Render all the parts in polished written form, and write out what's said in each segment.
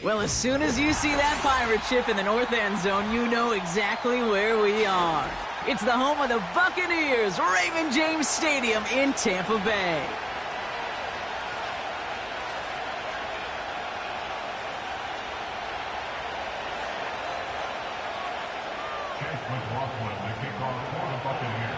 Well, as soon as you see that pirate ship in the north end zone, you know exactly where we are. It's the home of the Buccaneers, Raymond James Stadium in Tampa Bay. Chase McLaughlin, the kickoff for the Buccaneers.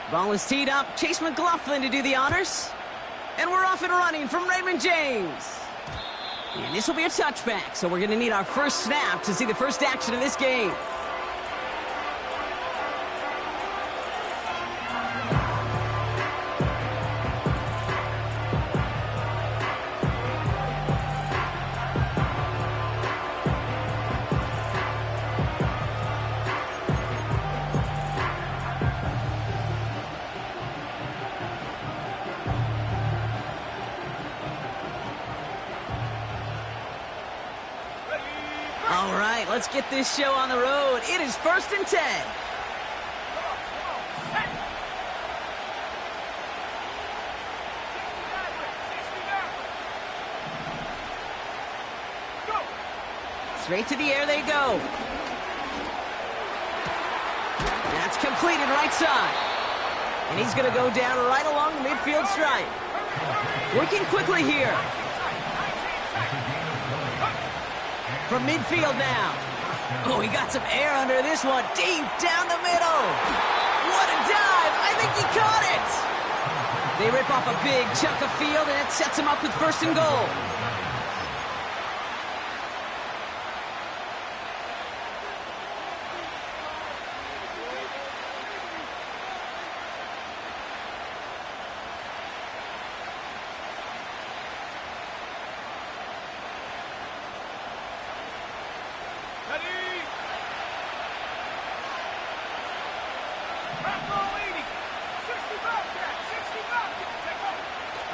Ball is teed up. Chase McLaughlin to do the honors. And we're off and running from Raymond James. And this will be a touchback, so we're going to need our first snap to see the first action of this game. All right, let's get this show on the road. It is 1st and 10. Straight to the air they go. That's completed right side. And he's going to go down right along the midfield stripe. Working quickly here. From midfield now. Oh, he got some air under this one. Deep down the middle. What a dive. I think he caught it. They rip off a big chunk of field, and it sets him up with 1st and goal.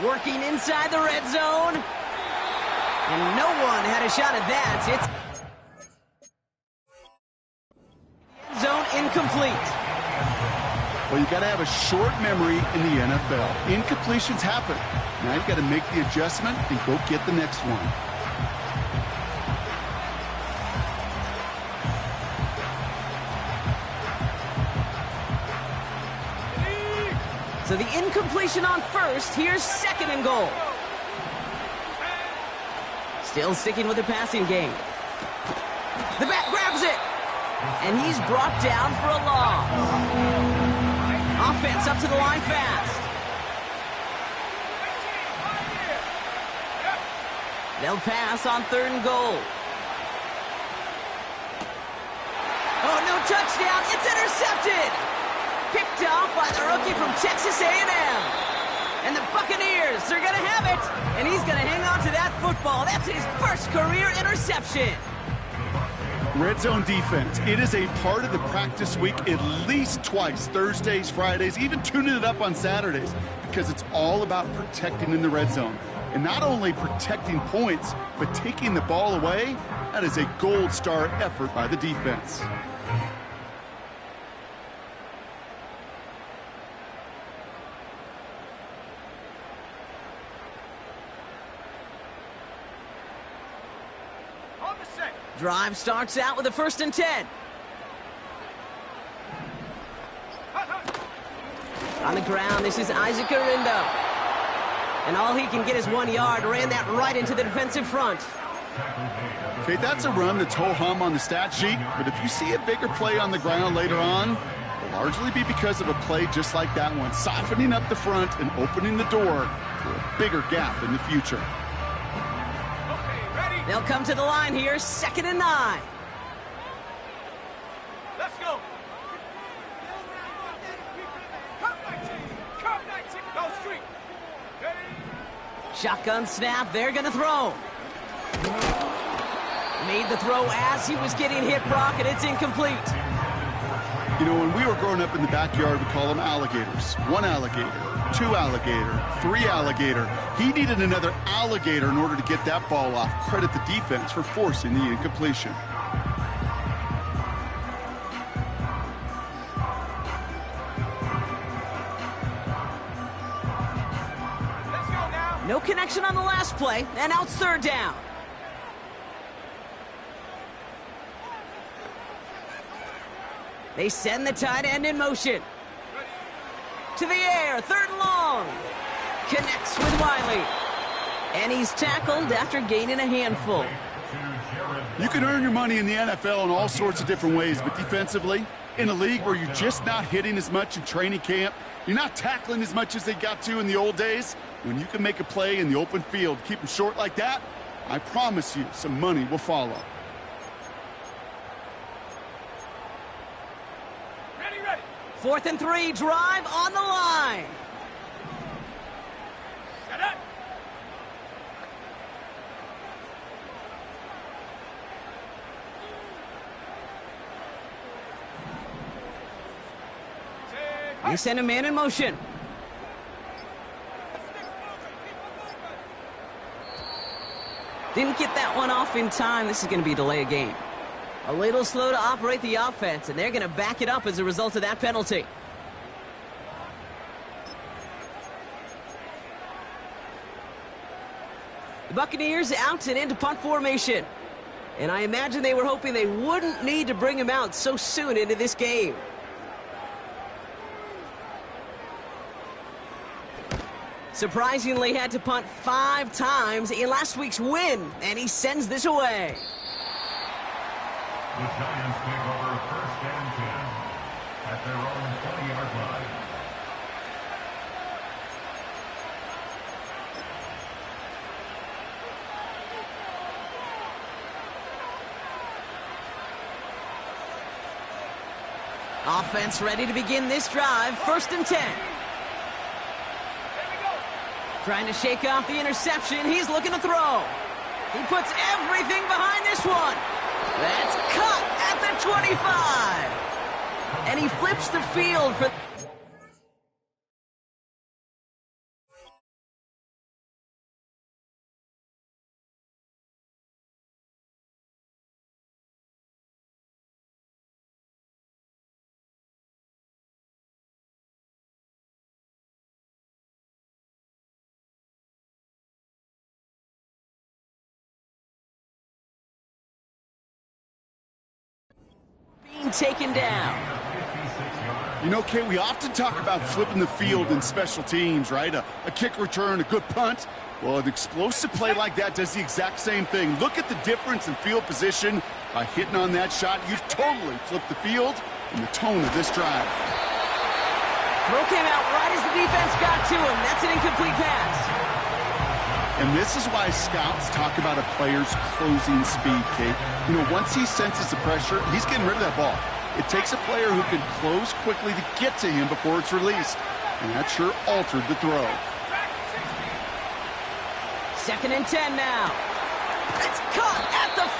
Working inside the red zone. And no one had a shot at that. It's zone incomplete. Well, you got to have a short memory in the NFL. Incompletions happen. Now you've got to make the adjustment and go get the next one. So the incompletion on 1st. Here's 2nd and goal. Still sticking with the passing game. The back grabs it. And he's brought down for a loss. Offense up to the line fast. They'll pass on 3rd and goal. Oh, no touchdown. It's intercepted. Picked off by the rookie from Texas A&M. And the Buccaneers are going to have it. And he's going to hang on to that football. That's his first career interception. Red zone defense. It is a part of the practice week at least twice. Thursdays, Fridays, even tuning it up on Saturdays. Because it's all about protecting in the red zone. And not only protecting points, but taking the ball away. That is a gold star effort by the defense. Drive starts out with a 1st and 10. On the ground, this is Isaac Arindo. And all he can get is 1 yard. Ran that right into the defensive front. Okay, that's a run that's ho-hum on the stat sheet, but if you see a bigger play on the ground later on, it'll largely be because of a play just like that one, softening up the front and opening the door for a bigger gap in the future. They'll come to the line here, 2nd and 9. Let's go. Go street. Shotgun snap, they're going to throw. Made the throw as he was getting hit, Brock, and it's incomplete. You know, when we were growing up in the backyard, we call them alligators. 1 alligator, 2 alligator, 3 alligator. He needed another alligator in order to get that ball off. Credit the defense for forcing the incompletion. Let's go now. No connection on the last play, and out 3rd down. They send the tight end in motion. To the air, 3rd and long. Connects with Wiley. And he's tackled after gaining a handful. You can earn your money in the NFL in all sorts of different ways, but defensively, in a league where you're just not hitting as much in training camp, you're not tackling as much as they got to in the old days, when you can make a play in the open field, keep them short like that, I promise you some money will follow. Ready. 4th and 3, drive on the line. Set up. They send a man in motion. Didn't get that one off in time. This is going to be a delay of game. A little slow to operate the offense, and they're going to back it up as a result of that penalty. The Buccaneers out and into punt formation. And I imagine they were hoping they wouldn't need to bring him out so soon into this game. Surprisingly had to punt 5 times in last week's win, and he sends this away. The Giants take over 1st and 10 at their own 20-yard line. Offense ready to begin this drive. 1st and 10. Trying to shake off the interception. He's looking to throw. He puts everything behind this one. That's cut at the 25. And he flips the field for... being taken down. You know, Kate, we often talk about flipping the field in special teams, right? A kick return, a good punt. Well, an explosive play like that does the exact same thing. Look at the difference in field position. By hitting on that shot, you've totally flipped the field and the tone of this drive. Throw came out right as the defense got to him. That's an incomplete pass. And this is why scouts talk about a player's closing speed, Kate. You know, once he senses the pressure, he's getting rid of that ball. It takes a player who can close quickly to get to him before it's released. And that sure altered the throw. 2nd and 10 now. It's caught at the 4.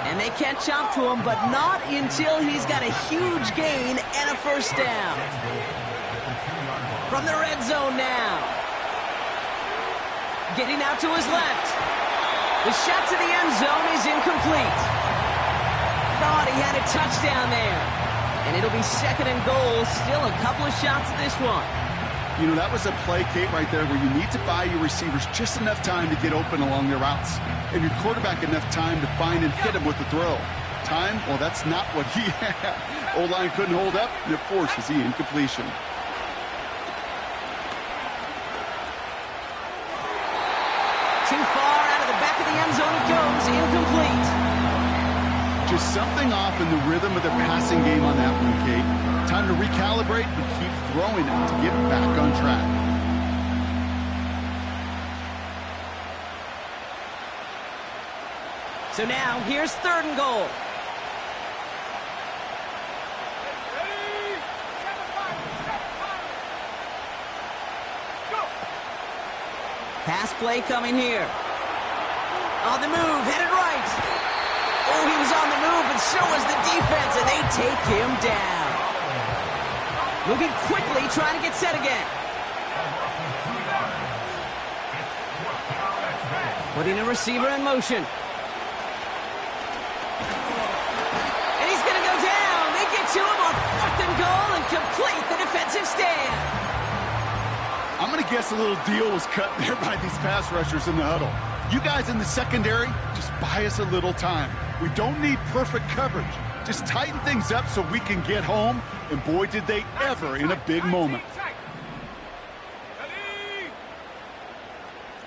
And they catch up to him, but not until he's got a huge gain and a 1st down. From the red zone now. Getting out to his left. The shot to the end zone is incomplete. Thought he had a touchdown there. And it'll be 2nd and goal. Still a couple of shots at this one. You know, that was a play, Kate, right there where you need to buy your receivers just enough time to get open along their routes. And your quarterback enough time to find and hit him with the throw. Time? Well, that's not what he had. O-line couldn't hold up, and it forces the incompletion. Too far out of the back of the end zone it goes. Incomplete. Just something off in the rhythm of the passing game on that one, Kate. Time to recalibrate and keep throwing it to get back on track. So now, here's 3rd and goal. Ready. 7-5. Go. Pass play coming here. On the move, headed right. Oh, he was on the move, but so is the defense, and they take him down. Moving quickly, trying to get set again. Putting a receiver in motion. And he's going to go down. They get to him on 4th and goal and complete the defensive stand. I'm going to guess a little deal was cut there by these pass rushers in the huddle. You guys in the secondary, just buy us a little time. We don't need perfect coverage. Just tighten things up so we can get home, and boy, did they ever in a big moment.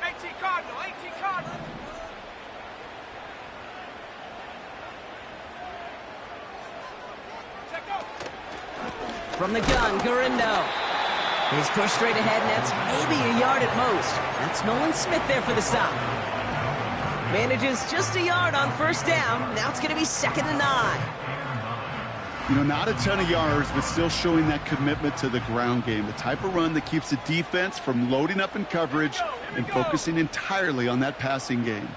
18 Cardinal, 18 Cardinal. Check go. From the gun, Gurindo. He's pushed straight ahead, and that's maybe a yard at most. That's Nolan Smith there for the stop. Manages just a yard on 1st down. Now it's going to be 2nd and 9. You know, not a ton of yards, but still showing that commitment to the ground game. The type of run that keeps the defense from loading up in coverage and focusing entirely on that passing game.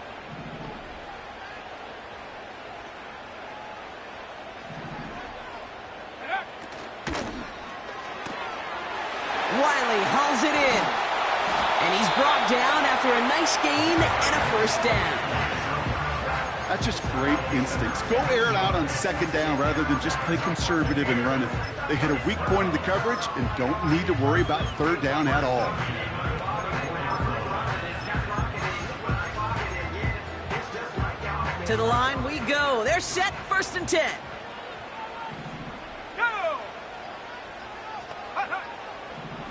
Riley hauls it in. And he's brought down after a nice gain and a 1st down. That's just great instincts. Go air it out on 2nd down rather than just play conservative and run it. They hit a weak point in the coverage and don't need to worry about 3rd down at all. To the line we go. They're set, 1st and 10. Go.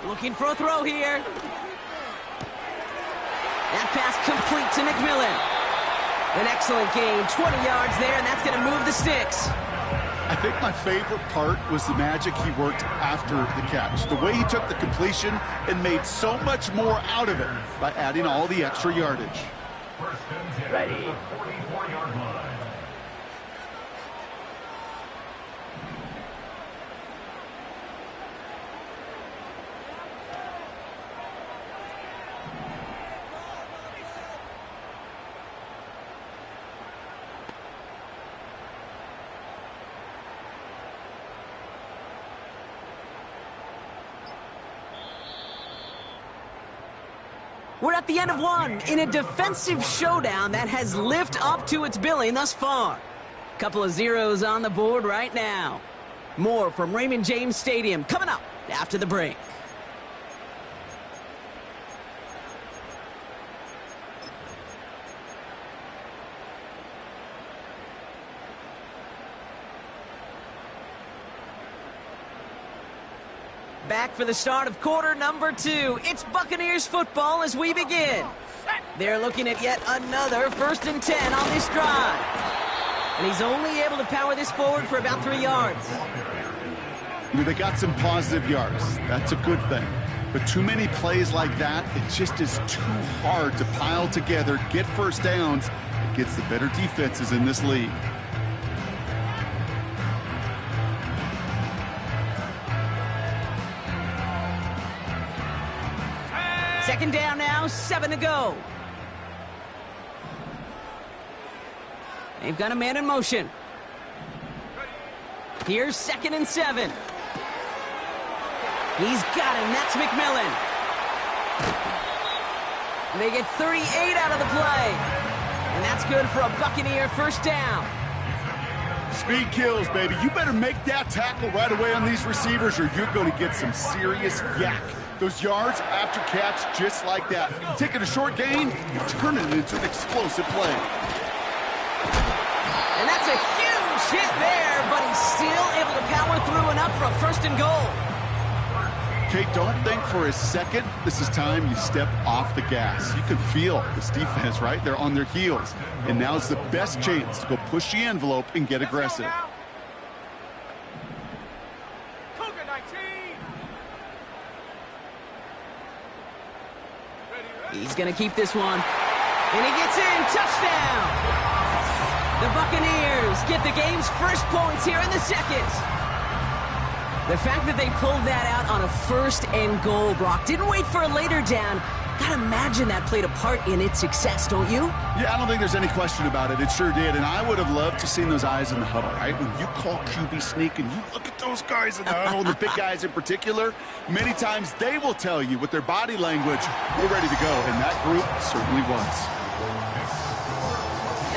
Looking for a throw here. That pass complete to McMillan. An excellent gain, 20 yards there, and that's going to move the sticks. I think my favorite part was the magic he worked after the catch. The way he took the completion and made so much more out of it by adding all the extra yardage. Ready. 44-yard line. We're at the end of one in a defensive showdown that has lived up to its billing thus far. Couple of zeros on the board right now. More from Raymond James Stadium coming up after the break. Back for the start of quarter number 2. It's Buccaneers football as we begin. They're looking at yet another 1st and 10 on this drive. And he's only able to power this forward for about 3 yards. I mean, they got some positive yards. That's a good thing. But too many plays like that, it just is too hard to pile together, get 1st downs, against the better defenses in this league. Second down now, 7 to go. They've got a man in motion. Here's 2nd and 7. He's got him. That's McMillan. They get 38 out of the play. And that's good for a Buccaneer 1st down. Speed kills, baby. You better make that tackle right away on these receivers or you're going to get some serious yak. Those yards after catch just like that. Taking a short gain, you turn it into an explosive play. And that's a huge hit there, but he's still able to power through enough for a 1st and goal. Okay, don't think for a second this is time you step off the gas. You can feel this defense, right? They're on their heels. And now's the best chance to go push the envelope and get aggressive. Cougar 19. He's going to keep this one. And he gets in. Touchdown! The Buccaneers get the game's first points here in the 2nd. The fact that they pulled that out on a 1st and goal, Brock, didn't wait for a later down. Gotta imagine that played a part in its success, don't you? Yeah, I don't think there's any question about it. It sure did, and I would have loved to seen those eyes in the huddle, right? When you call QB sneak and you look at those guys in the huddle, the big guys in particular, many times they will tell you with their body language, we're ready to go, and that group certainly was.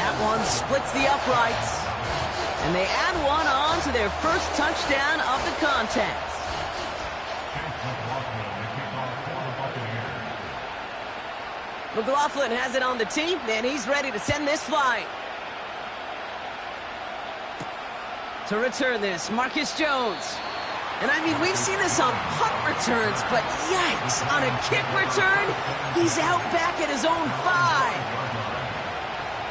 That one splits the uprights, and they add one on to their first touchdown of the contest. McLaughlin has it on the tee, and he's ready to send this flight. To return this, Marcus Jones. And I mean, we've seen this on punt returns, but yikes, on a kick return, he's out back at his own 5.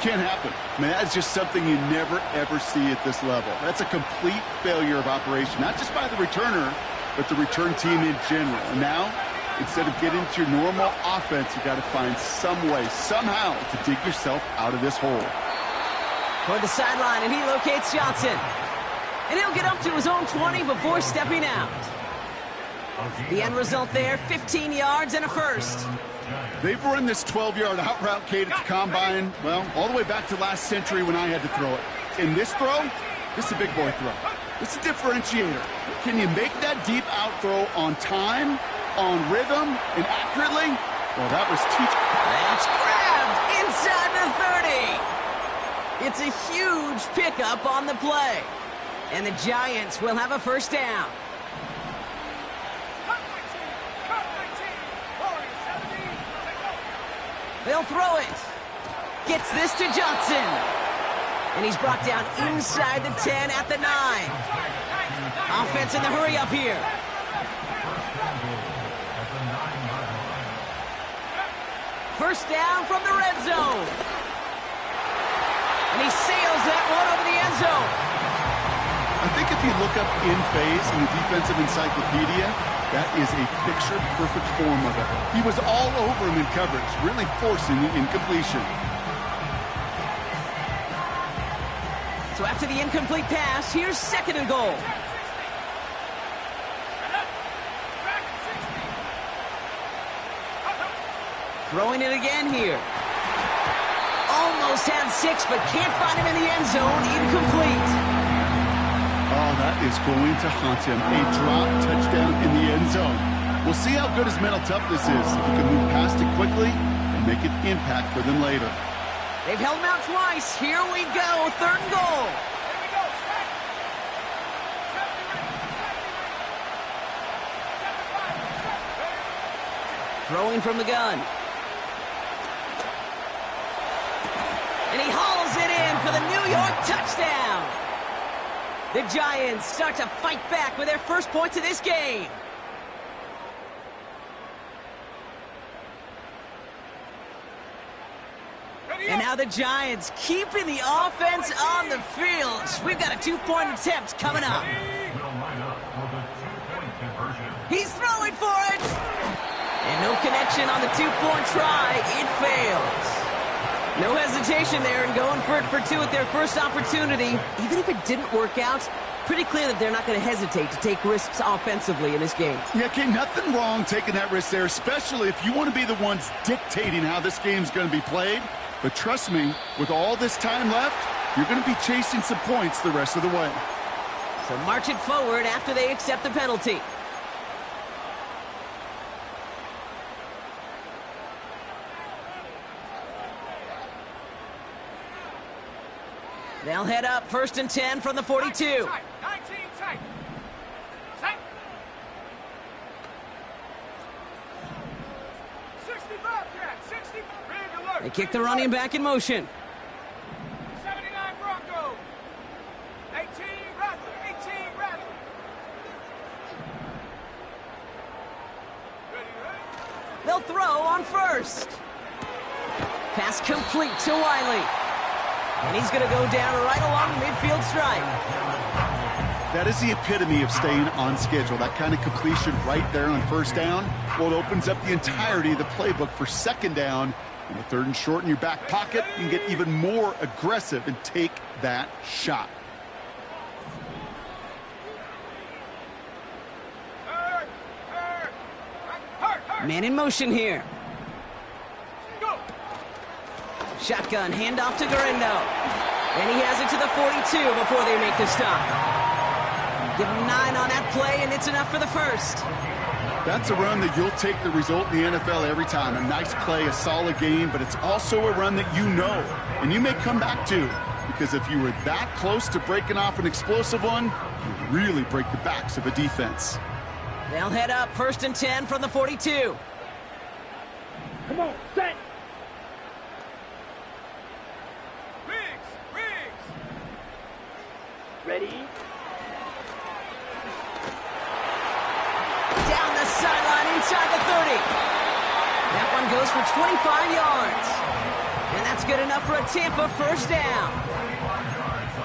Can't happen. I mean, that's just something you never, ever see at this level. That's a complete failure of operation, not just by the returner, but the return team in general. And now, instead of getting to your normal offense, you got to find some way, somehow, to dig yourself out of this hole. Toward the sideline, and he locates Johnson. And he'll get up to his own 20 before stepping out. The end result there, 15 yards and a first. They've run this 12-yard out route, Kate, at the combine, well, all the way back to last century when I had to throw it. In this throw, this is a big boy throw. It's a differentiator. Can you make that deep out throw on time, on rhythm, and accurately? Well, that was That's grabbed inside the 30. It's a huge pickup on the play. And the Giants will have a first down. They'll throw it. Gets this to Johnson. And he's brought down inside the 10 at the 9. Offense in the hurry up here. First down from the red zone. And he sails that one over the end zone. I think if you look up in phase in the defensive encyclopedia, that is a picture-perfect form of it. He was all over him in coverage, really forcing the incompletion. So after the incomplete pass, here's second and goal. Throwing it again here. Almost had 6, but can't find him in the end zone. Incomplete. Oh, that is going to haunt him. A drop touchdown in the end zone. We'll see how good his mental toughness is. If he can move past it quickly and make an impact for them later. They've held him out twice. Here we go. Third and goal. Throwing from the gun. And he hauls it in for the New York touchdown. The Giants start to fight back with their first points of this game. And now the Giants keeping the offense on the field. We've got a 2-point attempt coming up. He's throwing for it. And no connection on the 2-point try. It fails. No hesitation there and going for it for 2 at their first opportunity. Even if it didn't work out, pretty clear that they're not going to hesitate to take risks offensively in this game. Yeah, okay, nothing wrong taking that risk there, especially if you want to be the ones dictating how this game's going to be played. But trust me, with all this time left, you're going to be chasing some points the rest of the way. So march it forward after they accept the penalty. They'll head up 1st and 10 from the 42. 19 tight. Tight. 65 cat. 60. Big alert. They kick the running back in motion. 79 Bronco. 18 Rattler. 18 Rattler. Ready. They'll throw on 1st. Pass complete to Wiley. And he's going to go down right along the midfield stripe. That is the epitome of staying on schedule. That kind of completion right there on 1st down. Well, it opens up the entirety of the playbook for 2nd down. And the 3rd and short in your back pocket, you can get even more aggressive and take that shot. Man in motion here. Shotgun handoff to Garindo. And he has it to the 42 before they make the stop. Give him 9 on that play, and it's enough for the first. That's a run that you'll take the result in the NFL every time. A nice play, a solid game, but it's also a run that you know, and you may come back to, because if you were that close to breaking off an explosive one, you really break the backs of a defense. They'll head up 1st and 10 from the 42. Come on, set. Riggs. Ready? Down the sideline inside the 30. That one goes for 25 yards. And that's good enough for a Tampa first down.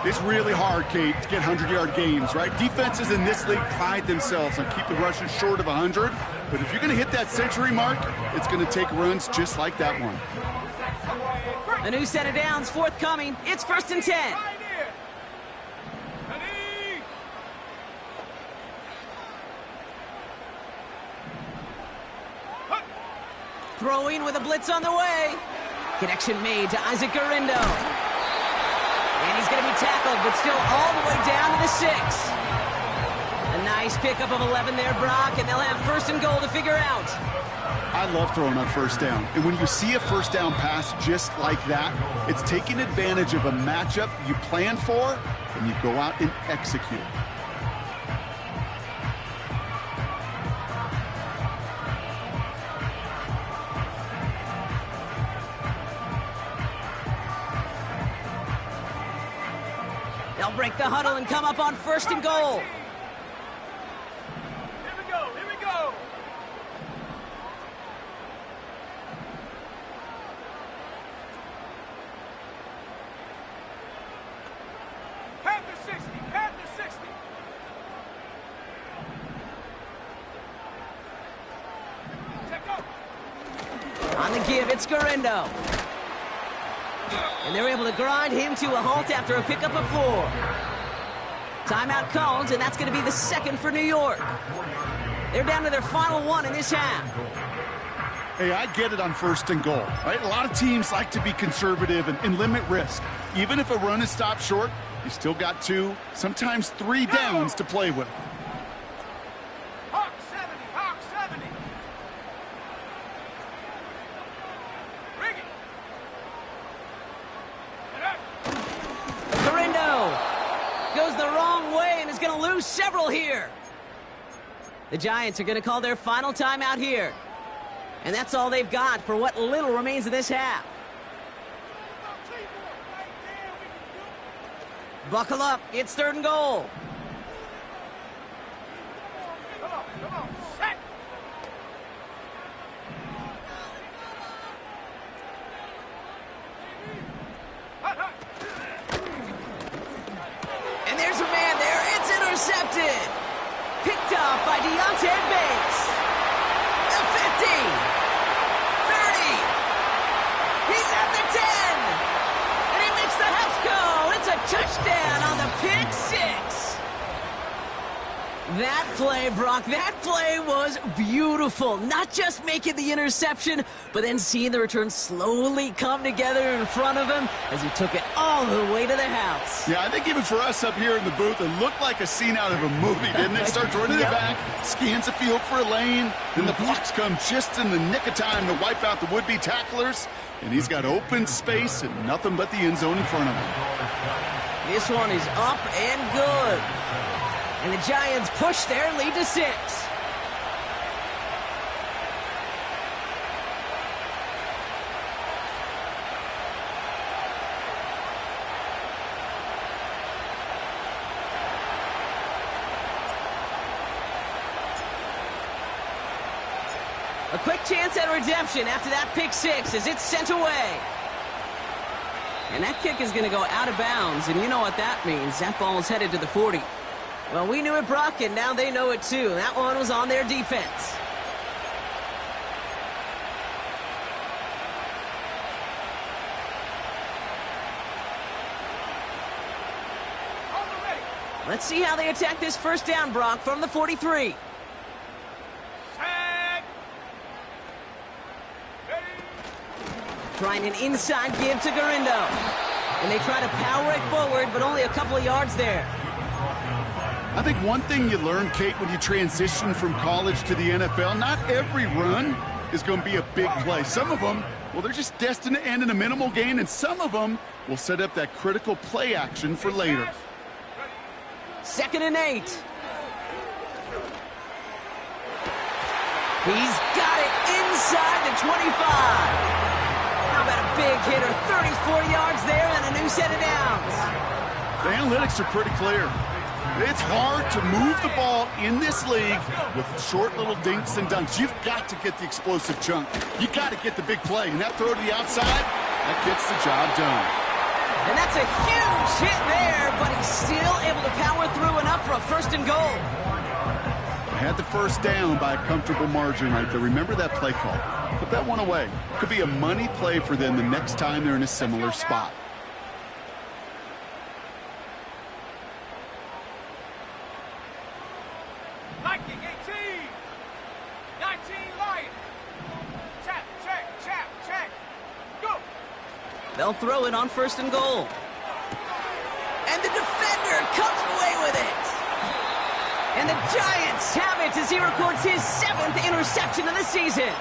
It's really hard, Kate, to get 100-yard games, right? Defenses in this league pride themselves on keeping rushes short of 100. But if you're going to hit that century mark, it's going to take runs just like that one. A new set of downs forthcoming. It's 1st and 10. Throwing with a blitz on the way. Connection made to Isaac Garindo. And he's going to be tackled, but still all the way down to the 6. A nice pickup of 11 there, Brock, and they'll have 1st and goal to figure out. I love throwing on 1st down. And when you see a 1st down pass just like that, it's taking advantage of a matchup you plan for, and you go out and execute. They'll break the huddle and come up on 1st and goal. Here we go. Panther 60. Check up. On the give, it's Garindo. And they're able to grind him to a halt after a pickup of 4. Timeout called, and that's going to be the 2nd for New York. They're down to their final 1 in this half. Hey, I get it on 1st and goal, right? A lot of teams like to be conservative and limit risk. Even if a run is stopped short, you still got 2, sometimes 3 downs to play with. Hawk 70. Rig it. Garindo goes the wrong way and is going to lose several here. The Giants are going to call their final timeout here. And that's all they've got for what little remains of this half. Buckle up. It's 3rd and goal. Come on, set. Hut. And there's a man there. It's intercepted. Picked off by Deontay Banks. The 50. 30. He's at the 10. And he makes the house go. It's a touchdown on the pick 6. That play, Brock, that play was beautiful. Not just making the interception, but then seeing the return slowly come together in front of him as he took it all the way to the house. Yeah, I think even for us up here in the booth, it looked like a scene out of a movie, didn't it? Starts running it back, scans the field for a lane, then the blocks come just in the nick of time to wipe out the would-be tacklers, and he's got open space and nothing but the end zone in front of him. This one is up and good. And the Giants push their lead to 6. A quick chance at redemption after that pick 6 as it's sent away. And that kick is going to go out of bounds, and you know what that means. That ball is headed to the 40. Well, we knew it, Brock, and now they know it too. That one was on their defense. Let's see how they attack this 1st down, Brock, from the 43. Set. Ready. Trying an inside give to Garindo. And they try to power it forward, but only a couple of yards there. I think one thing you learn, Kate, when you transition from college to the NFL, not every run is going to be a big play. Some of them, well, they're just destined to end in a minimal gain, and some of them will set up that critical play action for later. 2nd and 8. He's got it inside the 25. How about a big hitter, 34 yards there and a new set of downs. The analytics are pretty clear. It's hard to move the ball in this league with short little dinks and dunks. You've got to get the explosive chunk. You've got to get the big play. And that throw to the outside, that gets the job done. And that's a huge hit there, but he's still able to power through enough for a 1st and goal. They had the first down by a comfortable margin right there. Remember that play call. Put that one away. Could be a money play for them the next time they're in a similar spot. Viking 18. 19 Lion. Check, check, check, check. Go. They'll throw it on 1st and goal. And the defender comes away with it. And the Giants have it as he records his 7th interception of the season.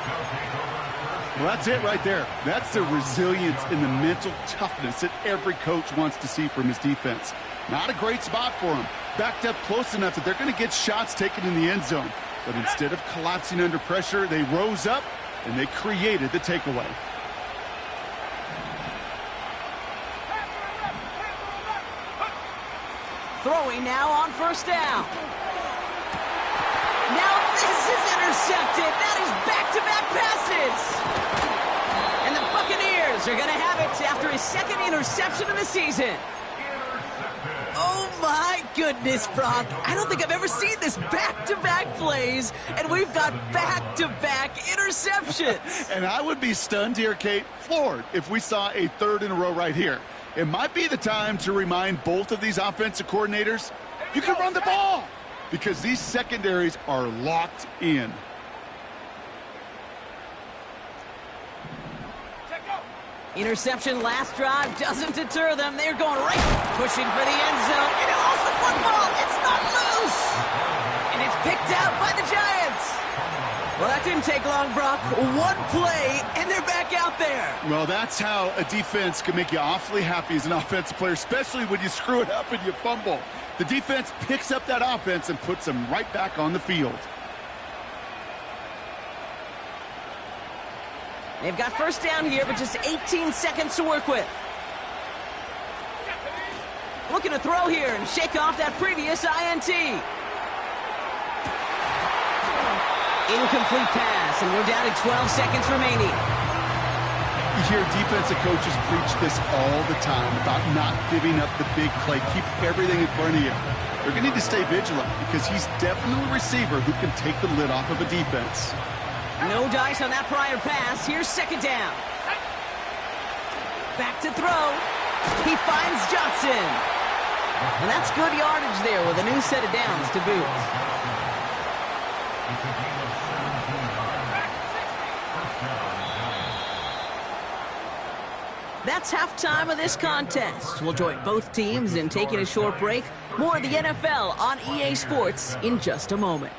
Well, that's it right there. That's the resilience and the mental toughness that every coach wants to see from his defense. Not a great spot for him. Backed up close enough that they're going to get shots taken in the end zone. But instead of collapsing under pressure, they rose up and they created the takeaway. Throwing now on 1st down. Now this is intercepted. That is back-to-back passes. And the Buccaneers are going to have it after his 2nd interception of the season. Oh my goodness, Brock. I don't think I've ever seen this back-to-back plays, and we've got back-to-back interceptions. And I would be stunned here, Kate, floored, if we saw a 3rd in a row right here. It might be the time to remind both of these offensive coordinators, you can run the ball, because these secondaries are locked in. Interception last drive doesn't deter them. They're going right, pushing for the end zone. And it lost the football. It's not loose. And it's picked out by the Giants. Well, that didn't take long, Brock. One play, and they're back out there. Well, that's how a defense can make you awfully happy as an offensive player, especially when you screw it up and you fumble. The defense picks up that offense and puts them right back on the field. They've got 1st down here, but just 18 seconds to work with. Looking to throw here and shake off that previous INT. Incomplete pass, and we're down to 12 seconds remaining. You hear defensive coaches preach this all the time about not giving up the big play. Keep everything in front of you. They're going to need to stay vigilant because he's definitely a receiver who can take the lid off of a defense. No dice on that prior pass. Here's 2nd down. Back to throw. He finds Johnson. And that's good yardage there with a new set of downs to boot. That's halftime of this contest. We'll join both teams in taking a short break. More of the NFL on EA Sports in just a moment.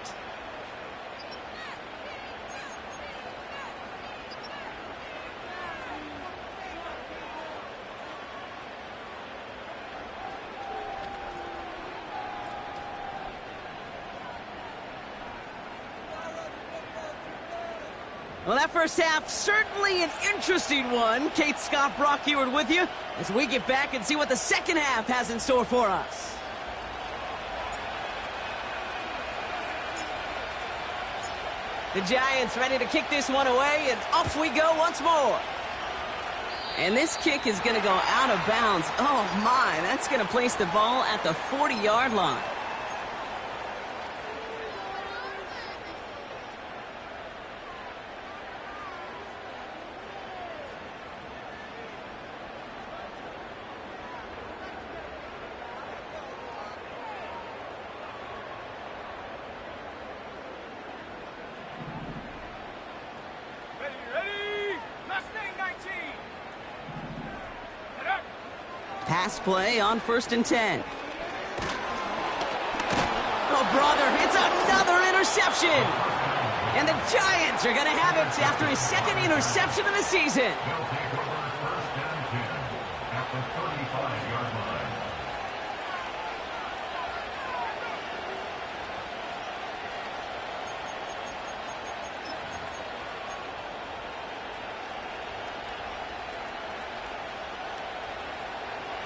Well, that first half, certainly an interesting one. Kate, Scott, Brock Heward with you as we get back and see what the second half has in store for us. The Giants ready to kick this one away, and off we go once more. And this kick is going to go out of bounds. Oh, my, that's going to place the ball at the 40-yard line. Ready, ready. Mustang 19. Pass play on 1st and 10. Oh, brother, it's another interception. And the Giants are going to have it after his second interception of the season. They'll take over 1st and 10 at the 35-yard line.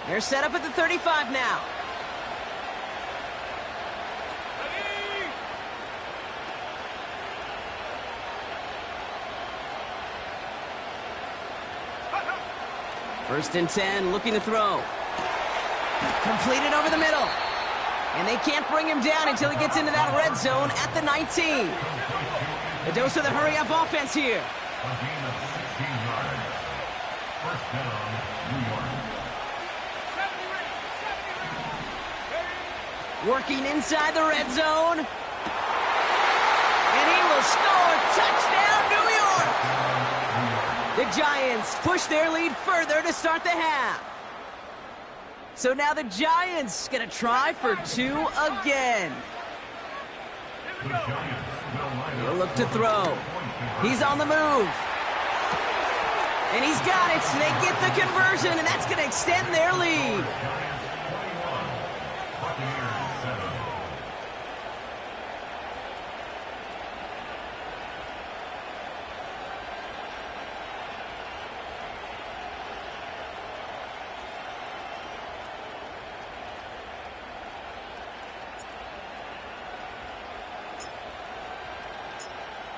They're set up at the 35 now. First and 10, looking to throw. Completed over the middle. And they can't bring him down until he gets into that red zone at the 19. A dose of the hurry-up offense here. A gain of 16 yards. First down, New York. Working inside the red zone. And he will score. Touchdown, New York! The Giants push their lead further to start the half. So now the Giants going to try for 2 again. The Giants will line He'll up look to throw. He's on the move. And he's got it. They get the conversion, and that's going to extend their lead. Giants 21, Buccaneers 7.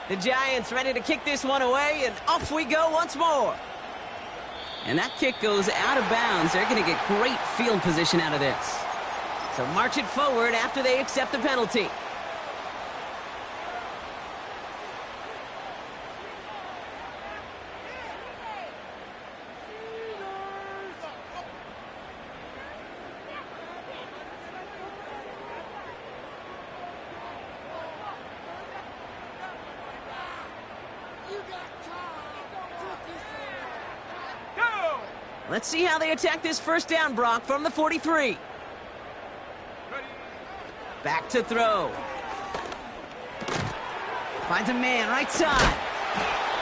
The Giants ready to kick this one away, and off we go once more. And that kick goes out of bounds. They're going to get great field position out of this. So march it forward after they accept the penalty. Let's see how they attack this first down, Brock, from the 43. Back to throw. Finds a man right side.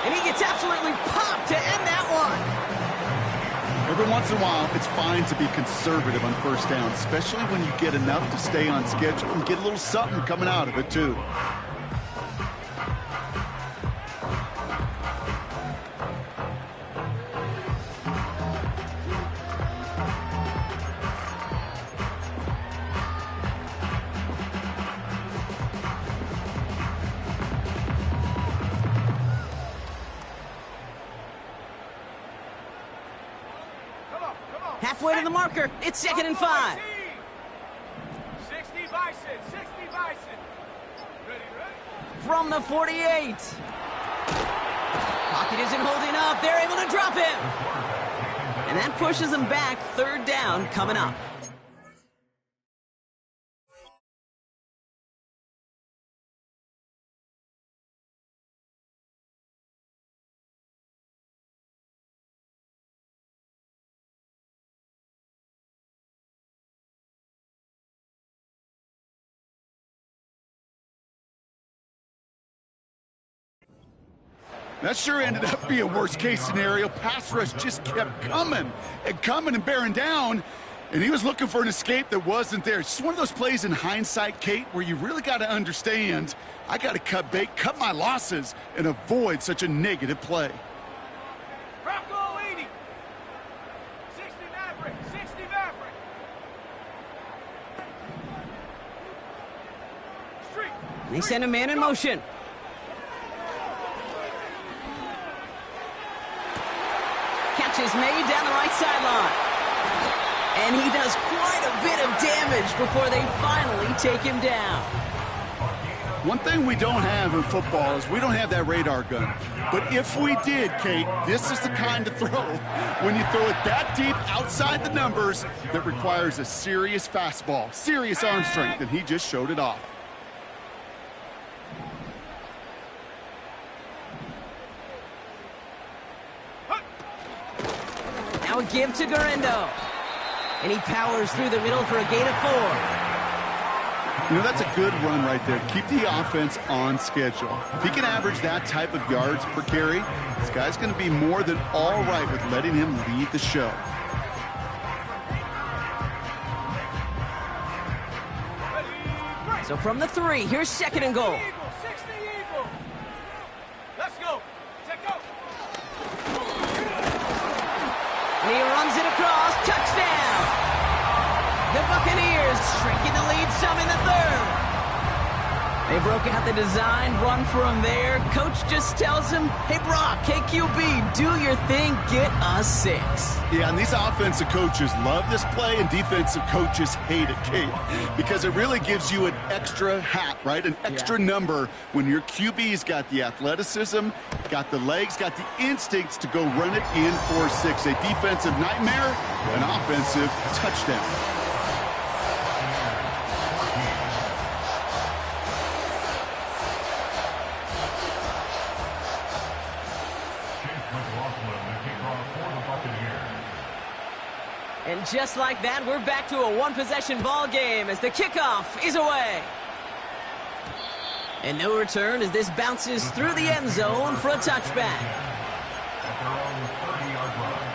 And he gets absolutely popped to end that one. Every once in a while, it's fine to be conservative on first down, especially when you get enough to stay on schedule and get a little something coming out of it, too. Halfway to the marker. It's 2nd and 5. 60 Bison, 60 Bison. Ready? From the 48. Pocket isn't holding up. They're able to drop him. And that pushes them back. 3rd down coming up. That sure ended up being worst-case scenario. Pass rush just kept coming and bearing down, and he was looking for an escape that wasn't there. It's just one of those plays in hindsight, Kate, where you really got to understand, I got to cut bait, cut my losses, and avoid such a negative play. Bronco 80. 60 Maverick, 60 Maverick. Street. They send a man in motion. Catch is made down the right sideline. And he does quite a bit of damage before they finally take him down. One thing we don't have in football is we don't have that radar gun. But if we did, Kate, this is the kind of throw, when you throw it that deep outside the numbers, that requires a serious fastball, serious arm strength, and he just showed it off. Now a give to Guerrero. And he powers through the middle for a gain of 4. You know, that's a good run right there. Keep the offense on schedule. If he can average that type of yards per carry, this guy's going to be more than all right with letting him lead the show. So from the 3, here's 2nd and goal. 60 Eagle. Let's go. Check go. And he runs it across. Touchdown! The Buccaneers shrinking the lead some in the 3rd. They broke out the design run from there. Coach just tells him, hey, Brock, KQB, do your thing, get us 6. Yeah, and these offensive coaches love this play, and defensive coaches hate it, Kate, because it really gives you an extra hat, right? An extra number when your QB's got the athleticism, got the legs, got the instincts to go run it in for 6. A defensive nightmare, an offensive touchdown. And just like that, we're back to a one-possession ball game as the kickoff is away. And no return as this bounces through the end zone for a touchback. At their own 30-yard line.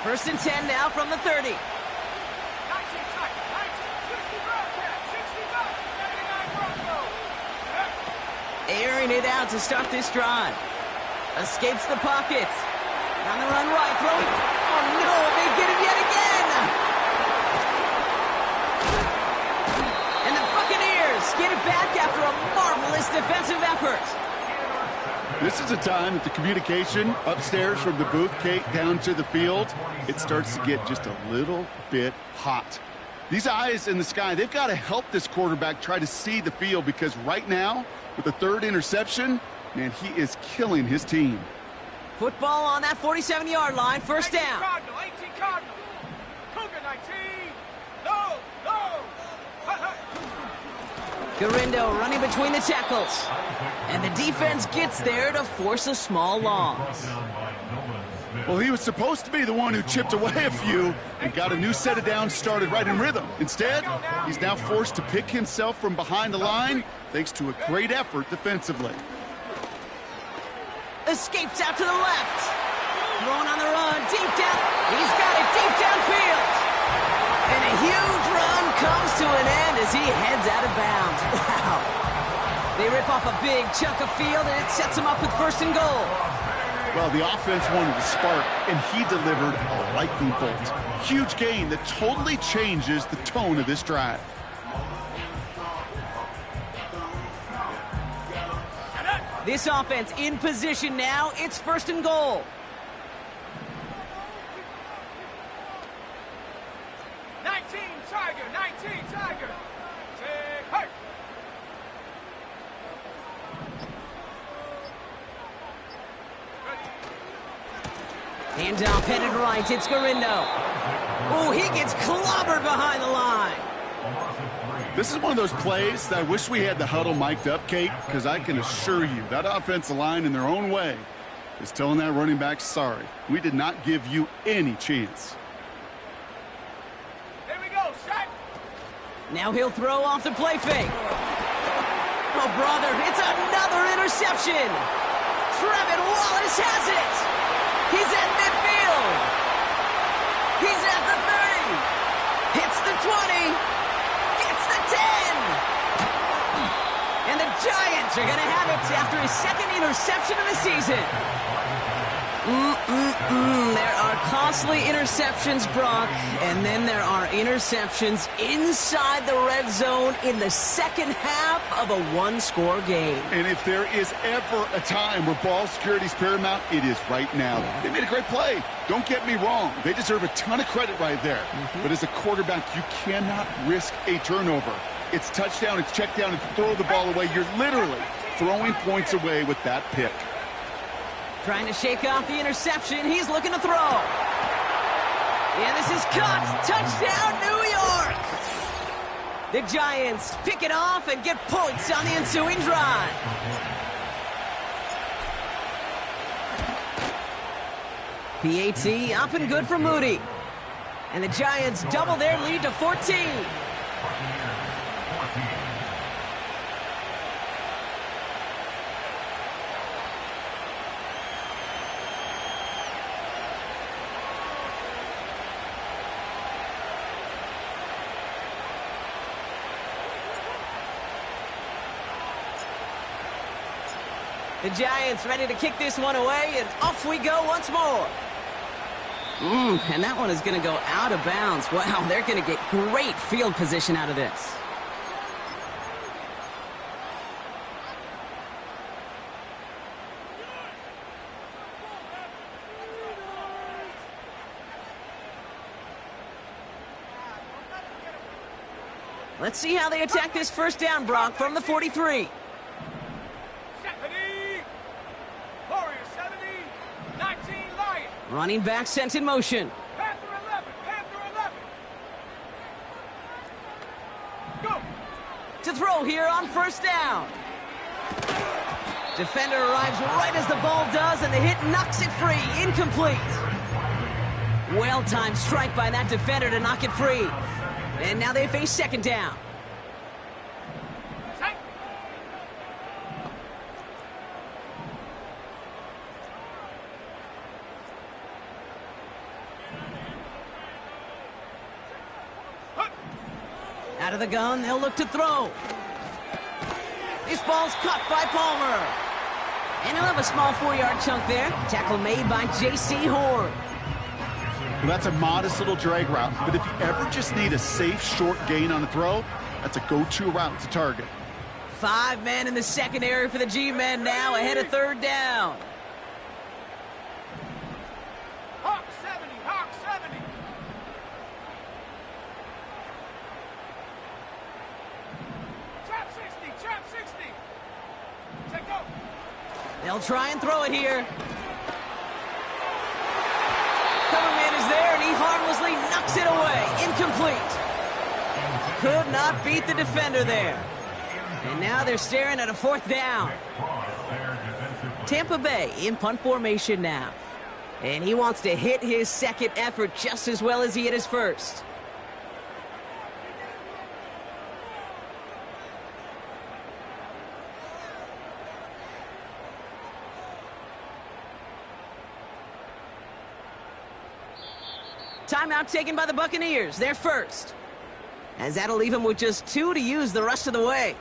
First and 10 now from the 30. 19 tackle, 19, 60 Bobcat, 65, 79 Bronco. Airing it out to start this drive. Escapes the pocket. On the run right, throwing. Oh no, they get him yet again. And the Buccaneers get it back after a marvelous defensive effort. This is a time that the communication upstairs from the booth, Kate, down to the field, it starts to get just a little bit hot. These eyes in the sky, they've got to help this quarterback try to see the field, because right now, with the 3rd interception, man, he is killing his team. Football on that 47-yard line, first 18 down. Cardinal, 18 Cardinal. Cougar 19. No, no. Hut, hut. Garindo running between the tackles. And the defense gets there to force a small loss. Well, he was supposed to be the one who chipped away a few and got a new set of downs started right in rhythm. Instead, he's now forced to pick himself from behind the line thanks to a great effort defensively. Escapes out to the left. Thrown on the run, deep down. He's got it deep downfield. And a huge run comes to an end as he heads out of bounds. Wow. They rip off a big chunk of field, and it sets him up with first and goal. Well, the offense wanted to spark, and he delivered a lightning bolt. Huge gain that totally changes the tone of this drive. This offense in position now. It's first and goal. 19 Tiger, 19 Tiger. Take hurt. Handoff headed right. It's Garindo. Oh, he gets clobbered behind the line. This is one of those plays that I wish we had the huddle mic'd up, Kate, because I can assure you that offensive line in their own way is telling that running back, sorry, we did not give you any chance. Here we go, set. Now he'll throw off the play fake. Oh, brother, it's another interception. Trevin Wallace has it. He's at midfield. He's at the 30. Hits the 20. Gets the 10. And the Giants are going to have it after his 2nd interception of the season. There are costly interceptions, Brock, and then there are interceptions inside the red zone in the second half of a one-score game. And if there is ever a time where ball security is paramount, it is right now. They made a great play. Don't get me wrong. They deserve a ton of credit right there. But as a quarterback, you cannot risk a turnover. It's touchdown, it's check down, it's throw the ball away. You're literally throwing points away with that pick. Trying to shake off the interception. He's looking to throw. And this is cut. Touchdown, New York. The Giants pick it off and get points on the ensuing drive. PAT up and good for Moody. And the Giants double their lead to 14. The Giants ready to kick this one away, and off we go once more. And that one is going to go out of bounds. Wow, they're going to get great field position out of this. Let's see how they attack this first down, Brock, from the 43. Running back sent in motion. Panther 11, Panther 11. Go. To throw here on first down. Defender arrives right as the ball does, and the hit knocks it free. Incomplete. Well-timed strike by that defender to knock it free. And now they face second down. Out of the gun, they'll look to throw. This ball's caught by Palmer. And he'll have a small 4-yard chunk there. Tackle made by J.C. Horn. Well, that's a modest little drag route, but if you ever just need a safe, short gain on a throw, that's a go-to route to target. 5 men in the secondary for the G-men now, ahead of third down. Hawk 70, Hawk 70. Trap 60, trap 60. Take go. They'll try and throw it here. Cover man is there, and he harmlessly knocks it away. Incomplete. Could not beat the defender there. And now they're staring at a fourth down. Tampa Bay in punt formation now. And he wants to hit his second effort just as well as he hit his first. Timeout taken by the Buccaneers. They're first. As that'll leave him with just 2 to use the rest of the way.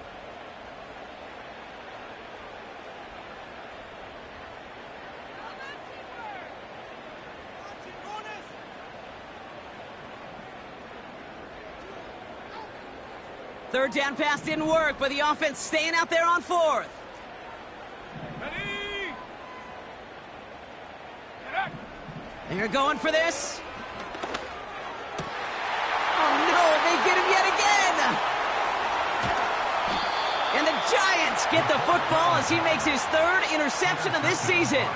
Third down pass didn't work, but the offense staying out there on fourth. Ready. They're going for this. Oh, no, they get him yet again. And the Giants get the football as he makes his third interception of this season.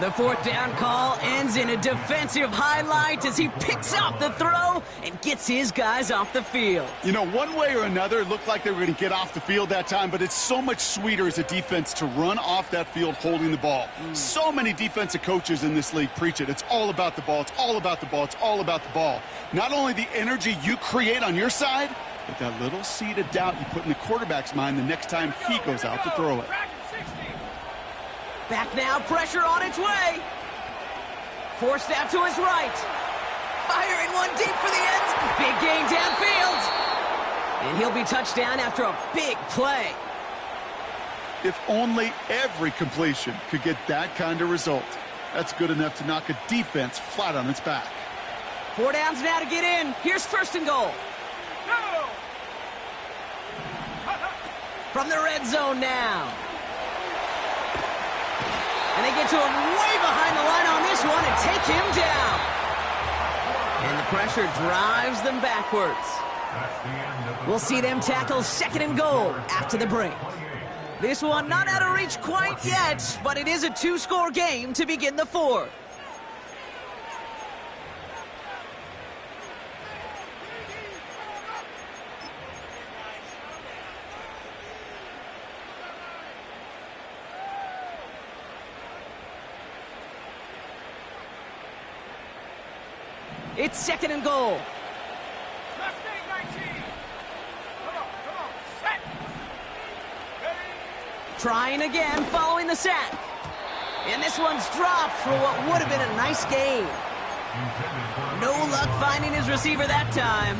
The fourth down call ends in a defensive highlight as he picks up the throw and gets his guys off the field. You know, one way or another, it looked like they were going to get off the field that time, but it's so much sweeter as a defense to run off that field holding the ball. So many defensive coaches in this league preach it. It's all about the ball. It's all about the ball. It's all about the ball. Not only the energy you create on your side, but that little seed of doubt you put in the quarterback's mind the next time he goes out to throw it. Back now, pressure on its way. Forced out to his right. Firing one deep for the end. Big gain downfield. And he'll be touchdown after a big play. If only every completion could get that kind of result. That's good enough to knock a defense flat on its back. 4 downs now to get in. Here's first and goal. Go. From the red zone now. And they get to him way behind the line on this one and take him down. And the pressure drives them backwards. We'll see them tackle second and goal after the break. This one not out of reach quite yet, but it is a 2-score game to begin the fourth. It's 2nd and goal. Mustang 19. Come on, set. Ready? Trying again following the sack. And this one's dropped for what would have been a nice gain. No luck finding his receiver that time.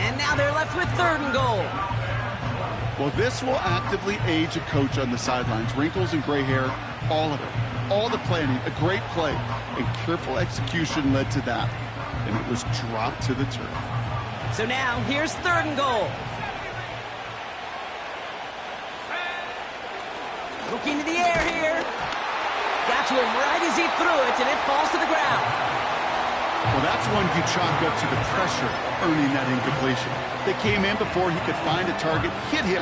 And now they're left with 3rd and goal. Well, this will actively age a coach on the sidelines. Wrinkles and gray hair, all of it. All the planning, a great play, and careful execution led to that. And it was dropped to the turf. So now, here's 3rd and goal. Looking to the air here. Got to him right as he threw it, and it falls to the ground. Well, that's one you chalk up to the pressure earning that incompletion. They came in before he could find a target, hit him,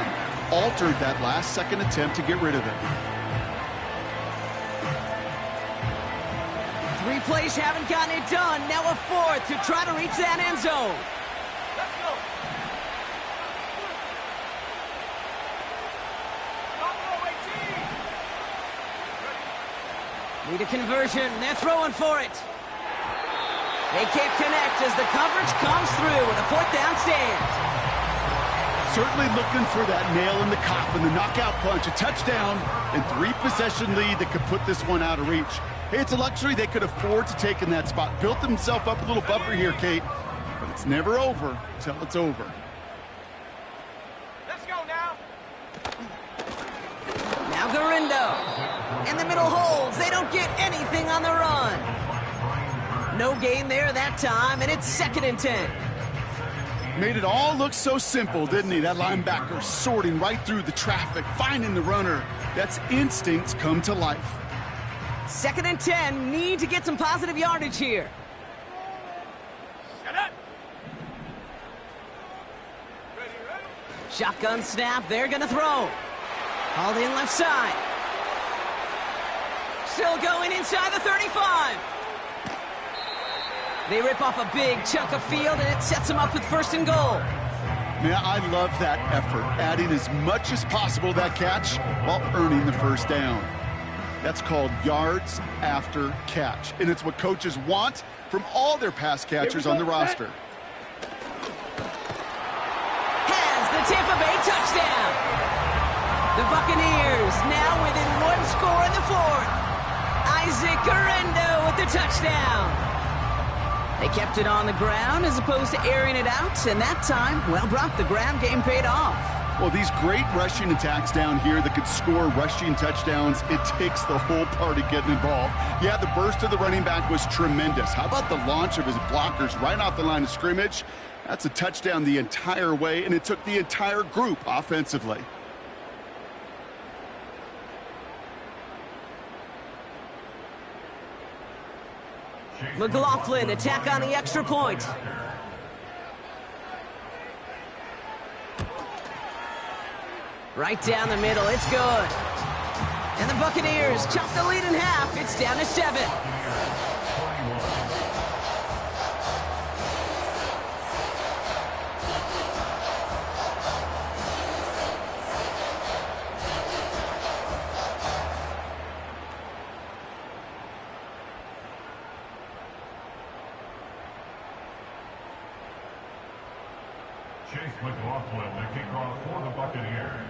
altered that last-second attempt to get rid of it. 3 plays haven't gotten it done. Now a 4th to try to reach that end zone. Let's go. Buffalo 18. Need a conversion. They're throwing for it. They can't connect as the coverage comes through with a 4th down stand. Certainly looking for that nail in the coffin, the knockout punch, a touchdown, and 3-possession lead that could put this one out of reach. Hey, it's a luxury they could afford to take in that spot. Built themselves up a little buffer here, Kate, but it's never over till it's over. Let's go now. Now Garindo. In the middle holds. They don't get anything on the run. No gain there that time, and it's 2nd and 10. Made it all look so simple, didn't he? That linebacker sorting right through the traffic, finding the runner. That's instincts come to life. 2nd and 10, need to get some positive yardage here. Set up. Ready. Shotgun snap, they're gonna throw. Hauled in left side. Still going inside the 35. They rip off a big chunk of field, and it sets them up with 1st and goal. Man, I love that effort, adding as much as possible to that catch while earning the 1st down. That's called yards after catch, and it's what coaches want from all their pass catchers on the roster. Has the Tampa Bay touchdown. The Buccaneers now within 1 score in the 4th. Isaac Garindo with the touchdown. They kept it on the ground as opposed to airing it out, and that time, well, Brock, the ground game paid off. Well, these great rushing attacks down here that could score rushing touchdowns, it takes the whole party getting involved. Yeah, the burst of the running back was tremendous. How about the launch of his blockers right off the line of scrimmage? That's a touchdown the entire way, and it took the entire group offensively. McLaughlin attack on the extra point. Right down the middle, it's good. And the Buccaneers chop the lead in half. It's down to 7. Chase McLaughlin, the kickoff for the Buccaneers.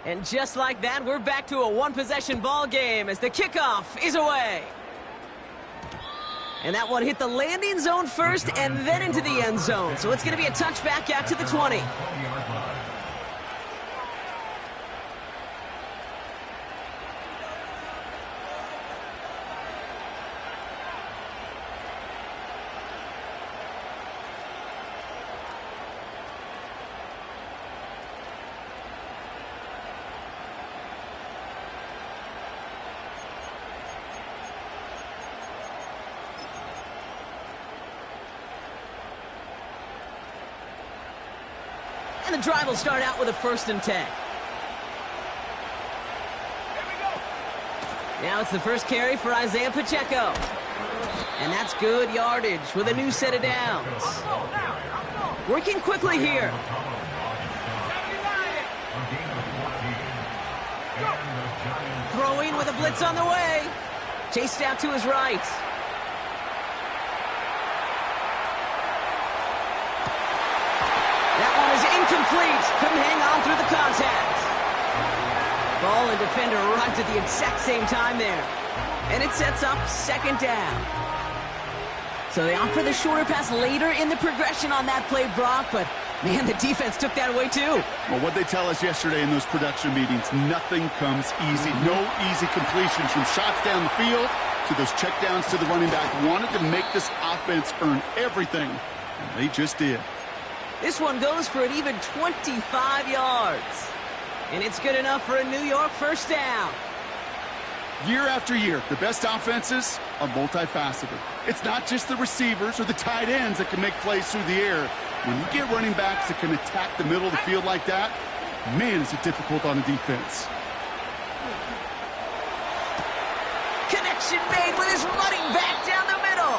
And just like that, we're back to a 1-possession ball game as the kickoff is away. And that one hit the landing zone first and then into the end zone. So it's going to be a touchback out to the 20. 20-yard line. And the drive will start out with a 1st and 10. Here we go. Now it's the first carry for Isaiah Pacheco. And that's good yardage with a new set of downs. Working quickly here. 79. Throwing with a blitz on the way. Chased out to his right. That one is incomplete. Couldn't hang on through the contact. Ball and defender arrived at the exact same time there. And it sets up second down. So they opt for the shorter pass later in the progression on that play, Brock, but man, the defense took that away too. Well, what they tell us yesterday in those production meetings, nothing comes easy. No easy completions from shots down the field to those checkdowns to the running back. Wanted to make this offense earn everything, and they just did. This one goes for an even 25 yards. And it's good enough for a New York first down. Year after year, the best offenses are multifaceted. It's not just the receivers or the tight ends that can make plays through the air. When you get running backs that can attack the middle of the field like that, man, is it difficult on the defense. Connection made with his running back down the middle.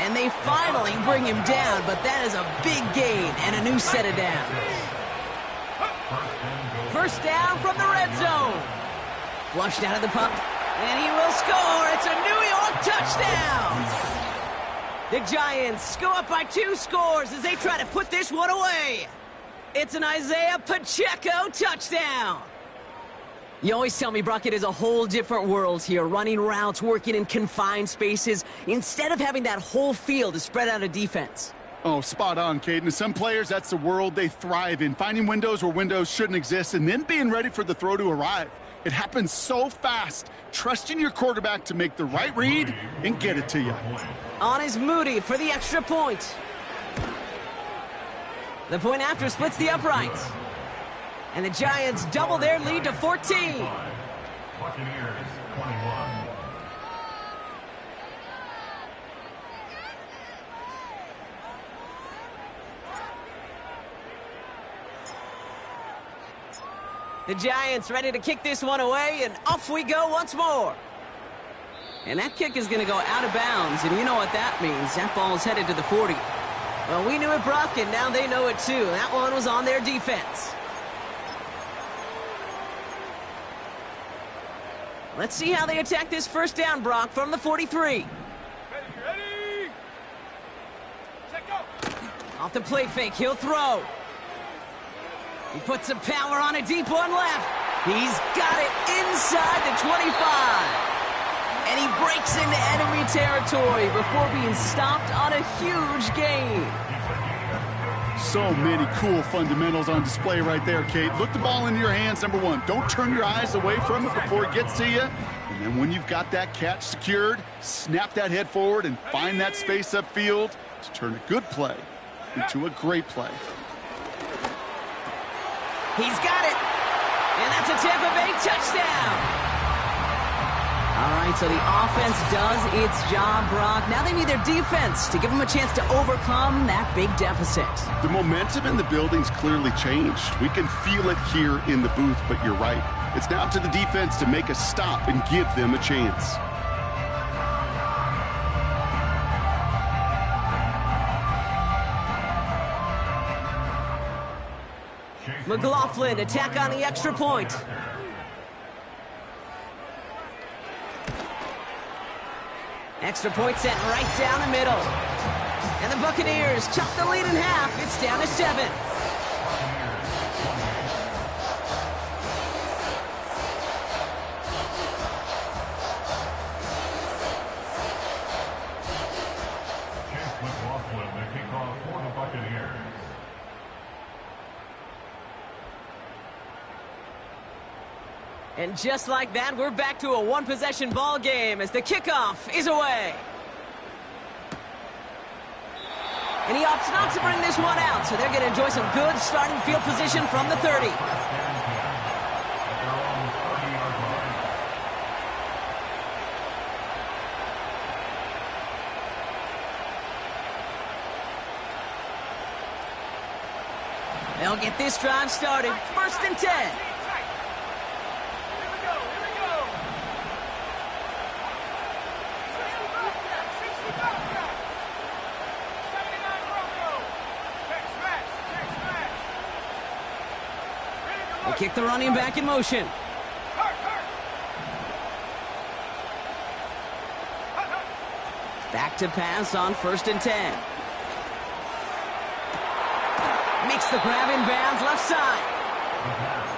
And they finally bring him down, but that is a big gain and a new set of downs. First down from the red zone. Flushed out of the puck, and he will score. It's a New York touchdown. The Giants go up by 2 scores as they try to put this one away. It's an Isaiah Pacheco touchdown. You always tell me, Brock, it is a whole different world here, running routes, working in confined spaces, instead of having that whole field to spread out a defense. Oh, spot on, Caden. Some players, that's the world they thrive in, finding windows where windows shouldn't exist and then being ready for the throw to arrive. It happens so fast. Trusting your quarterback to make the right read and get it to you. On is Moody for the extra point. The point after splits the uprights. And the Giants double their lead to 14. Buccaneers 21. The Giants ready to kick this one away, and off we go once more. And that kick is going to go out of bounds, and you know what that means. That ball's headed to the 40. Well, we knew it, Brock, and now they know it too. That one was on their defense. Let's see how they attack this first down, Brock, from the 43. Ready? Check go. Off the play fake, he'll throw. He puts some power on a deep one left. He's got it inside the 25. And he breaks into enemy territory before being stopped on a huge gain. So many cool fundamentals on display right there, Kate. Look the ball into your hands, number one. Don't turn your eyes away from it before it gets to you. And then when you've got that catch secured, snap that head forward and find that space upfield to turn a good play into a great play. He's got it. And that's a Tampa Bay touchdown. All right, so the offense does its job, Brock. Now they need their defense to give them a chance to overcome that big deficit. The momentum in the building's clearly changed. We can feel it here in the booth, but you're right. It's now up to the defense to make a stop and give them a chance. McLaughlin attack on the extra point. Extra point sent right down the middle. And the Buccaneers chop the lead in half. It's down to 7. Chase McLaughlin, the kickoff for the Buccaneers. And just like that, we're back to a one-possession ball game as the kickoff is away. And he opts not to bring this one out, so they're going to enjoy some good starting field position from the 30. They'll get this drive started. 1st and 10. Kick the running back in motion. Back to pass on 1st and 10. Makes the grab in bounds left side.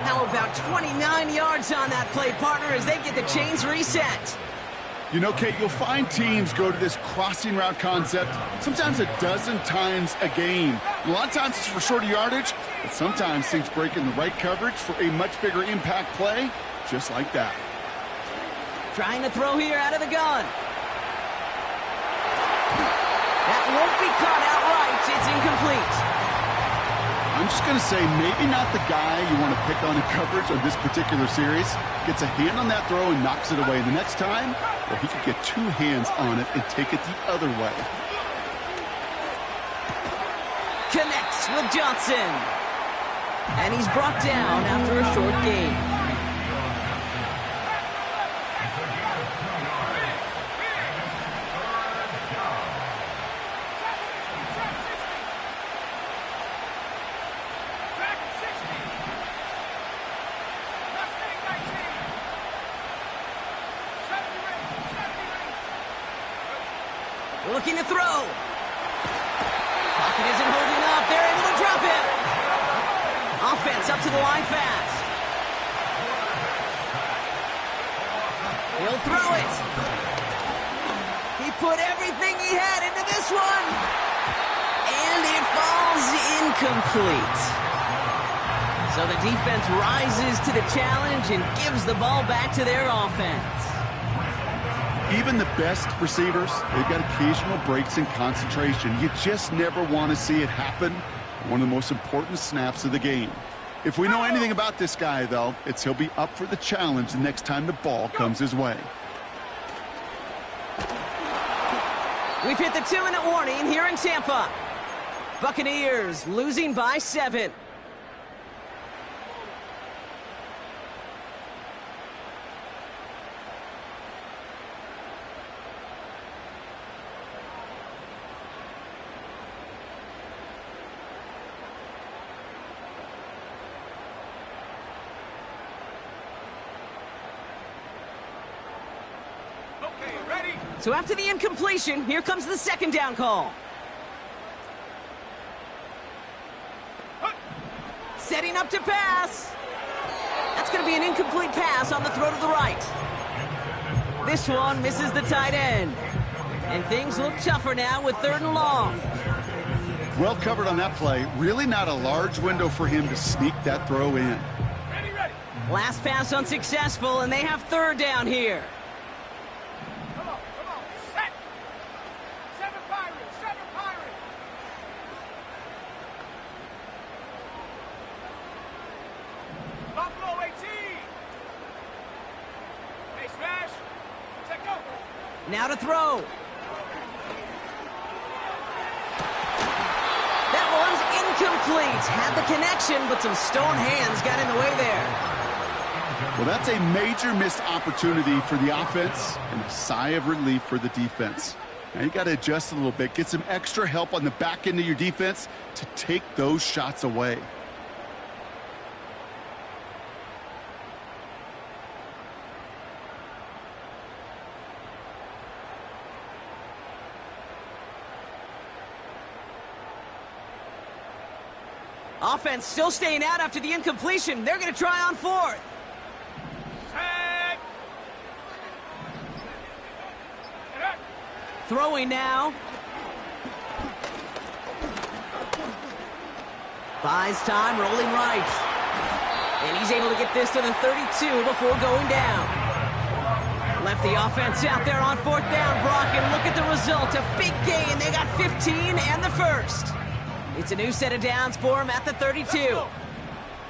Now about 29 yards on that play, partner, as they get the chains reset. You know, Kate, you'll find teams go to this crossing route concept sometimes a dozen times a game. A lot of times it's for shorter yardage, but sometimes things break in the right coverage for a much bigger impact play, just like that. Trying to throw here out of the gun. That won't be caught outright. It's incomplete. I'm just going to say maybe not the guy you want to pick on in coverage on this particular series. Gets a hand on that throw and knocks it away. The next time, or he could get 2 hands on it and take it the other way. Connects with Johnson. And he's brought down after a short gain. Looking to throw. Pocket isn't holding up. They're able to drop it. Offense up to the line fast. He'll throw it. He put everything he had into this one. And it falls incomplete. So the defense rises to the challenge and gives the ball back to their offense. Even the best receivers, they've got occasional breaks in concentration. You just never want to see it happen. One of the most important snaps of the game. If we know anything about this guy, though, it's he'll be up for the challenge the next time the ball comes his way. We've hit the 2-minute warning here in Tampa. Buccaneers losing by 7. So after the incompletion, here comes the 2nd down call. Setting up to pass. That's going to be an incomplete pass on the throw to the right. This one misses the tight end. And things look tougher now with 3rd and long. Well covered on that play. Really not a large window for him to sneak that throw in. Ready, ready. Last pass unsuccessful, and they have 3rd down here. Come on. Set. 7 Pirates. Buffalo 18. Hey, smash. Set, go. Now to throw. That one's incomplete. Had the connection, but some stone hands got in the way there. Well, that's a major missed opportunity for the offense and a sigh of relief for the defense. Now you got to adjust a little bit, get some extra help on the back end of your defense to take those shots away. Offense still staying out after the incompletion. They're going to try on 4th. Set. Throwing now. Buys time, rolling right. And he's able to get this to the 32 before going down. Left the offense out there on 4th down, Brock, and look at the result. A big gain. They got 15 and the 1st. It's a new set of downs for him at the 32.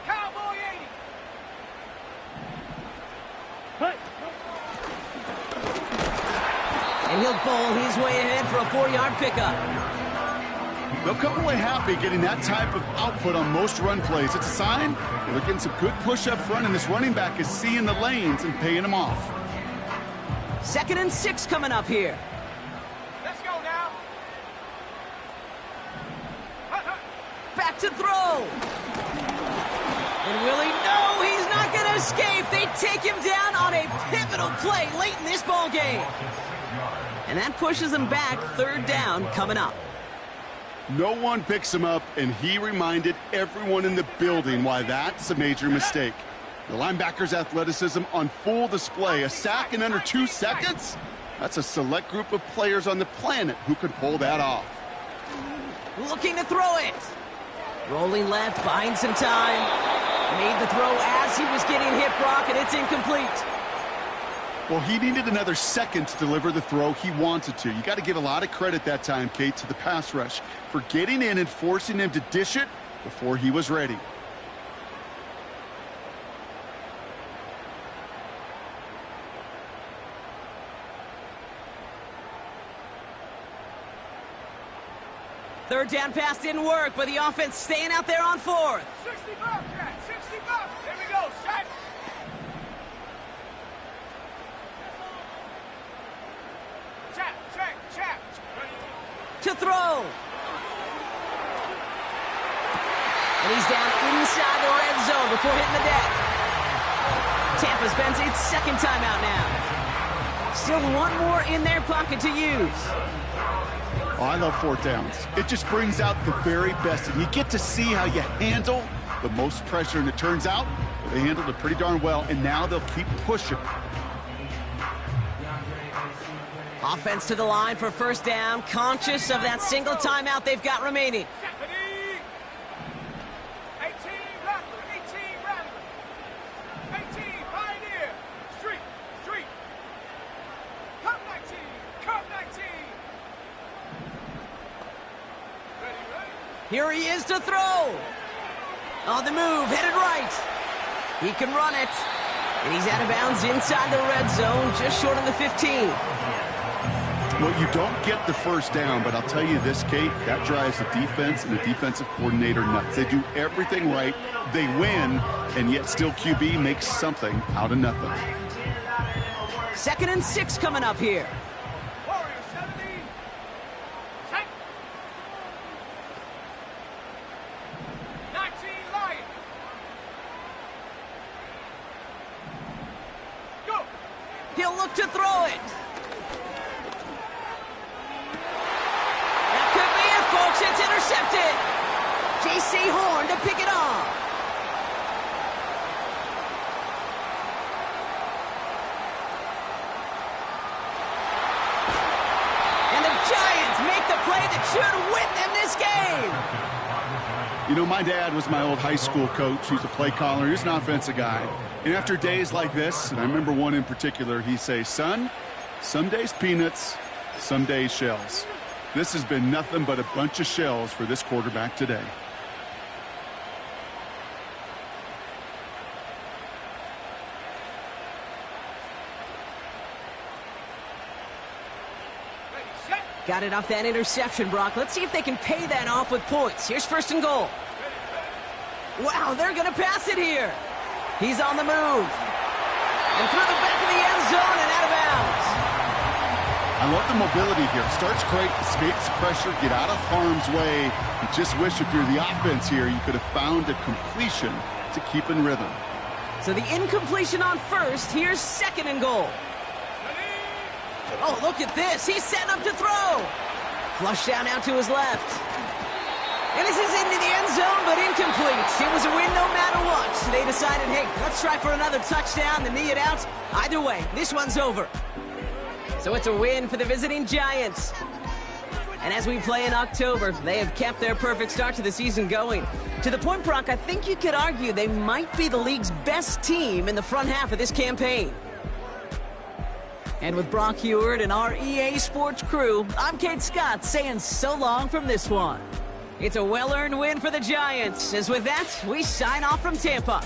Cowboy 80. And he'll bowl his way ahead for a 4-yard pickup. They'll come away happy getting that type of output on most run plays. It's a sign they're getting some good push up front, and this running back is seeing the lanes and paying them off. 2nd and 6 coming up here. Let's go now. Back to throw. And will he? No, he's not going to escape. They take him down on a pivotal pivotal play late in this ball game. And that pushes them back. 3rd down coming up. No one picks him up, and he reminded everyone in the building why that's a major mistake. The linebacker's athleticism on full display. A sack in under 2 seconds? That's a select group of players on the planet who could pull that off. Looking to throw it. Rolling left, buying some time. Made the throw as he was getting hit, Brock, and it's incomplete. Well, he needed another second to deliver the throw he wanted to. You got to give a lot of credit that time, Kate, to the pass rush for getting in and forcing him to dish it before he was ready. Third down pass didn't work, but the offense staying out there on 4th. 60 bucks, Jack, 60 bucks. Here we go, shot. Check. To throw. And he's down inside the red zone before hitting the deck. Tampa spends its 2nd timeout now. Still one more in their pocket to use. Oh, I love 4th downs. It just brings out the very best, and you get to see how you handle the most pressure, and it turns out they handled it pretty darn well, and now they'll keep pushing. Offense to the line for 1st down, conscious of that single timeout they've got remaining. 18 Rattler. 18 Pioneer. Street. Cup 19. Ready. Here he is to throw. On the move, headed right. He can run it. And he's out of bounds inside the red zone, just short of the 15. Well, you don't get the 1st down, but I'll tell you this, Kate, that drives the defense and the defensive coordinator nuts. They do everything right, they win, and yet still QB makes something out of nothing. 2nd and 6 coming up here. Warrior 70. Check. 19 Lion. Go. He'll look to throw it. That could be it, folks. It's intercepted. J.C. Horn to pick it off. And the Giants make the play that should win them this game. You know, my dad was my old high school coach. He was a play caller. He was an offensive guy. And after days like this, and I remember one in particular, he'd say, son, some days peanuts, some days shells. This has been nothing but a bunch of shells for this quarterback today. Got it off that interception, Brock. Let's see if they can pay that off with points. Here's 1st and goal. Wow, they're going to pass it here. He's on the move. And through the back of the end zone and out of bounds. I love the mobility here. Starts great, escapes pressure, get out of harm's way. You just wish if you're the offense here, you could have found a completion to keep in rhythm. So the incompletion on 1st. Here's 2nd and goal. Oh, look at this. He's setting up to throw. Flush down out to his left. And this is into the end zone, but incomplete. It was a win no matter what. So they decided, hey, let's try for another touchdown, the knee it out. Either way, this one's over. So it's a win for the visiting Giants. And as we play in October, they have kept their perfect start to the season going. To the point, Brock, I think you could argue they might be the league's best team in the front half of this campaign. And with Brock Huard and our EA Sports crew, I'm Kate Scott saying so long from this one. It's a well-earned win for the Giants, as with that, we sign off from Tampa.